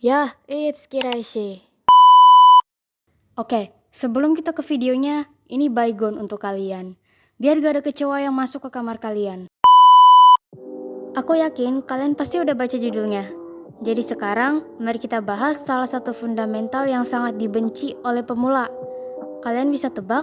Yah, it's Kiraishi. Oke, sebelum kita ke videonya, ini baygon untuk kalian. Biar gak ada kecoa yang masuk ke kamar kalian. Aku yakin kalian pasti udah baca judulnya. Jadi sekarang, mari kita bahas salah satu fundamental yang sangat dibenci oleh pemula. Kalian bisa tebak?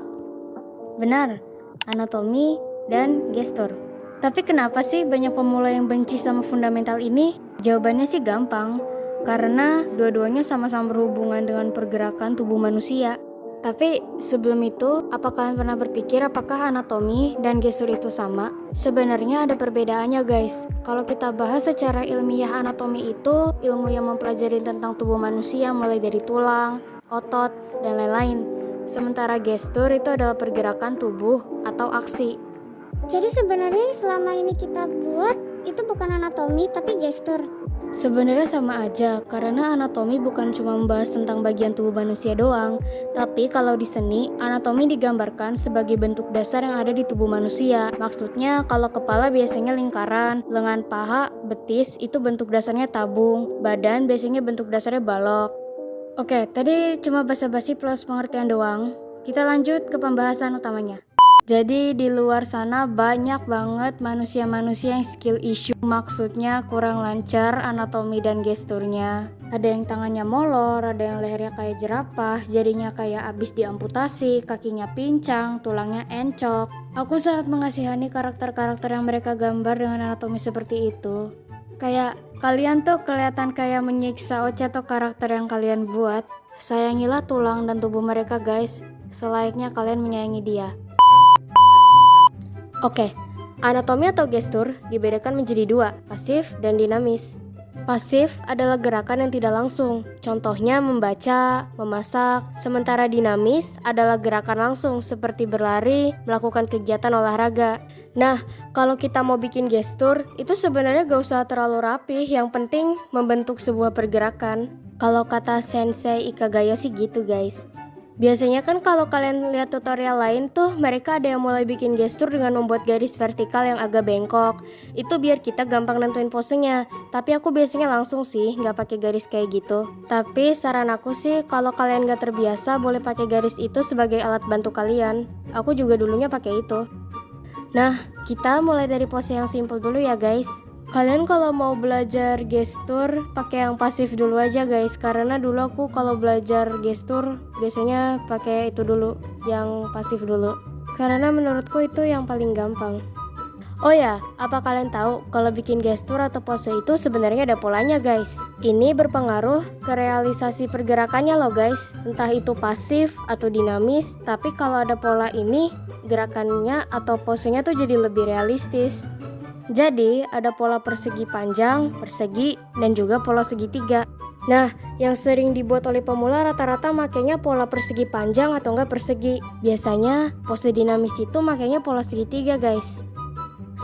Benar, anatomi dan gestur. Tapi kenapa sih banyak pemula yang benci sama fundamental ini? Jawabannya sih gampang, karena dua-duanya sama-sama berhubungan dengan pergerakan tubuh manusia. Tapi sebelum itu, apa kalian pernah berpikir apakah anatomi dan gestur itu sama? Sebenarnya ada perbedaannya guys. Kalau kita bahas secara ilmiah, anatomi itu ilmu yang mempelajari tentang tubuh manusia mulai dari tulang, otot, dan lain-lain. Sementara gestur itu adalah pergerakan tubuh atau aksi. Jadi sebenarnya yang selama ini kita buat itu bukan anatomi tapi gestur. Sebenarnya sama aja, karena anatomi bukan cuma membahas tentang bagian tubuh manusia doang. Tapi kalau di seni, anatomi digambarkan sebagai bentuk dasar yang ada di tubuh manusia. Maksudnya kalau kepala biasanya lingkaran, lengan, paha, betis itu bentuk dasarnya tabung, badan biasanya bentuk dasarnya balok. Oke, tadi cuma basa-basi plus pengertian doang. Kita lanjut ke pembahasan utamanya. Jadi di luar sana banyak banget manusia-manusia yang skill issue, maksudnya kurang lancar anatomi dan gesturnya. Ada yang tangannya molor, ada yang lehernya kayak jerapah, jadinya kayak abis diamputasi, kakinya pincang, tulangnya encok. Aku sangat mengasihani karakter-karakter yang mereka gambar dengan anatomi seperti itu. Kayak kalian tuh kelihatan kayak menyiksa Ocha atau karakter yang kalian buat. Sayangilah tulang dan tubuh mereka guys, selayaknya kalian menyayangi dia. Oke, anatomi atau gestur dibedakan menjadi dua, pasif dan dinamis. Pasif adalah gerakan yang tidak langsung, contohnya membaca, memasak. Sementara dinamis adalah gerakan langsung seperti berlari, melakukan kegiatan olahraga. Nah, kalau kita mau bikin gestur, itu sebenarnya gak usah terlalu rapih, yang penting membentuk sebuah pergerakan. Kalau kata Sensei Ikagaya sih gitu guys. Biasanya kan kalau kalian lihat tutorial lain tuh, mereka ada yang mulai bikin gestur dengan membuat garis vertikal yang agak bengkok. Itu biar kita gampang nentuin posenya. Tapi aku biasanya langsung sih, nggak pakai garis kayak gitu. Tapi saran aku sih, kalau kalian nggak terbiasa, boleh pakai garis itu sebagai alat bantu kalian. Aku juga dulunya pakai itu. Nah, kita mulai dari pose yang simple dulu ya guys. Kalian kalau mau belajar gestur pakai yang pasif dulu aja guys, karena dulu aku kalau belajar gestur biasanya pakai itu dulu, yang pasif dulu. Karena menurutku itu yang paling gampang. Oh ya, apa kalian tahu kalau bikin gestur atau pose itu sebenarnya ada polanya guys. Ini berpengaruh ke realisasi pergerakannya loh guys. Entah itu pasif atau dinamis, tapi kalau ada pola ini, gerakannya atau posenya tuh jadi lebih realistis. Jadi ada pola persegi panjang, persegi, dan juga pola segitiga. Nah, yang sering dibuat oleh pemula rata-rata makanya pola persegi panjang atau enggak persegi. Biasanya pose dinamis itu makanya pola segitiga guys.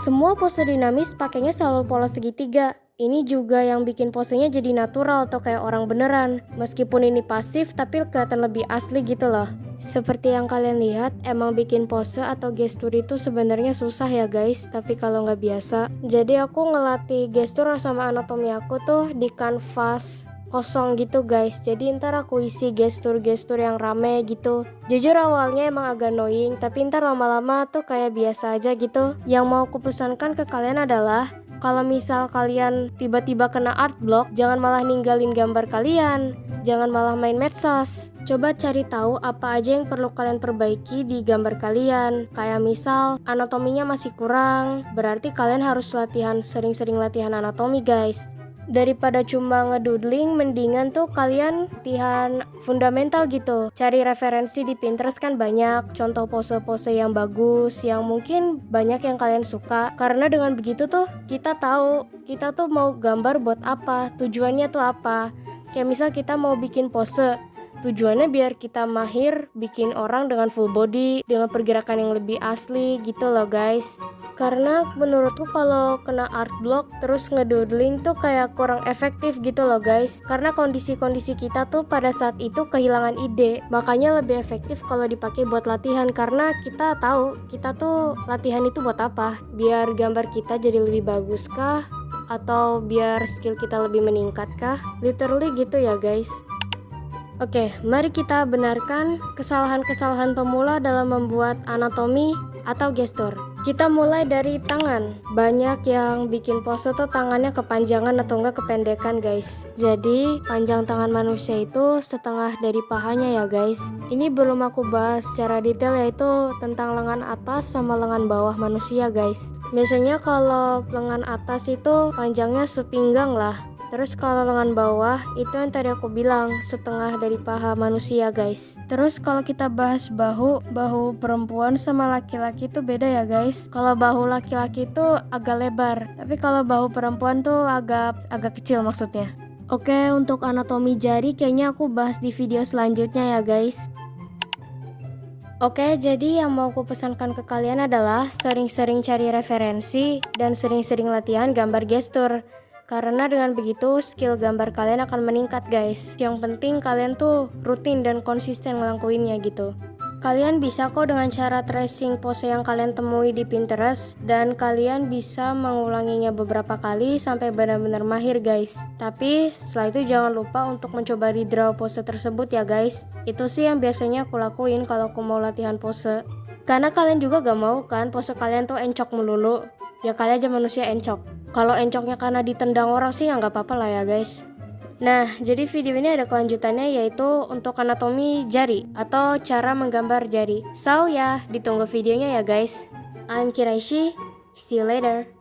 Semua pose dinamis pakainya selalu pola segitiga. Ini juga yang bikin posenya jadi natural atau kayak orang beneran. Meskipun ini pasif tapi kelihatan lebih asli gitu loh. Seperti yang kalian lihat, emang bikin pose atau gestur itu sebenarnya susah ya guys, tapi kalau nggak biasa. Jadi aku ngelatih gestur sama anatomi aku tuh di kanvas kosong gitu guys. Jadi ntar aku isi gestur-gestur yang rame gitu. Jujur awalnya emang agak annoying, tapi ntar lama-lama tuh kayak biasa aja gitu. Yang mau aku pesankan ke kalian adalah, kalau misal kalian tiba-tiba kena art block, jangan malah ninggalin gambar kalian, jangan malah main medsos. Coba cari tahu apa aja yang perlu kalian perbaiki di gambar kalian. Kayak misal anatominya masih kurang, berarti kalian harus sering-sering latihan anatomi guys. Daripada cuma ngedoodling, mendingan tuh kalian latihan fundamental gitu. Cari referensi di Pinterest kan banyak contoh pose-pose yang bagus, yang mungkin banyak yang kalian suka. Karena dengan begitu tuh kita tahu kita tuh mau gambar buat apa, tujuannya tuh apa. Kayak misal kita mau bikin pose, tujuannya biar kita mahir bikin orang dengan full body, dengan pergerakan yang lebih asli gitu loh guys. Karena menurutku kalau kena art block terus ngedoodling tuh kayak kurang efektif gitu loh guys. Karena kondisi-kondisi kita tuh pada saat itu kehilangan ide. Makanya lebih efektif kalau dipakai buat latihan, karena kita tahu kita tuh latihan itu buat apa. Biar gambar kita jadi lebih bagus kah? Atau biar skill kita lebih meningkat kah? Literally gitu ya guys. Oke, mari kita benarkan kesalahan-kesalahan pemula dalam membuat anatomi atau gestur. Kita mulai dari tangan. Banyak yang bikin pose tuh tangannya kepanjangan atau enggak kependekan guys. Jadi panjang tangan manusia itu setengah dari pahanya ya guys. Ini belum aku bahas secara detail, yaitu tentang lengan atas sama lengan bawah manusia guys. Biasanya kalau lengan atas itu panjangnya sepinggang lah. Terus kalau lengan bawah itu yang tadi aku bilang setengah dari paha manusia guys. Terus kalau kita bahas bahu perempuan sama laki-laki itu beda ya guys. Kalau bahu laki-laki itu agak lebar, tapi kalau bahu perempuan tuh agak kecil maksudnya. Oke, untuk anatomi jari kayaknya aku bahas di video selanjutnya ya guys. Oke, jadi yang mau aku pesankan ke kalian adalah sering-sering cari referensi dan sering-sering latihan gambar gestur. Karena dengan begitu skill gambar kalian akan meningkat guys. Yang penting kalian tuh rutin dan konsisten ngelakuinnya gitu. Kalian bisa kok dengan cara tracing pose yang kalian temui di Pinterest, dan kalian bisa mengulanginya beberapa kali sampai benar-benar mahir guys. Tapi setelah itu jangan lupa untuk mencoba redraw pose tersebut ya guys. Itu sih yang biasanya aku lakuin kalau aku mau latihan pose. Karena kalian juga gak mau kan pose kalian tuh encok melulu. Ya kali aja manusia encok. Kalau encoknya karena ditendang orang sih ya nggak apa-apa lah ya guys. Nah, jadi video ini ada kelanjutannya, yaitu untuk anatomi jari atau cara menggambar jari. So ya, ditunggu videonya ya guys. I'm Kiraishi, see you later.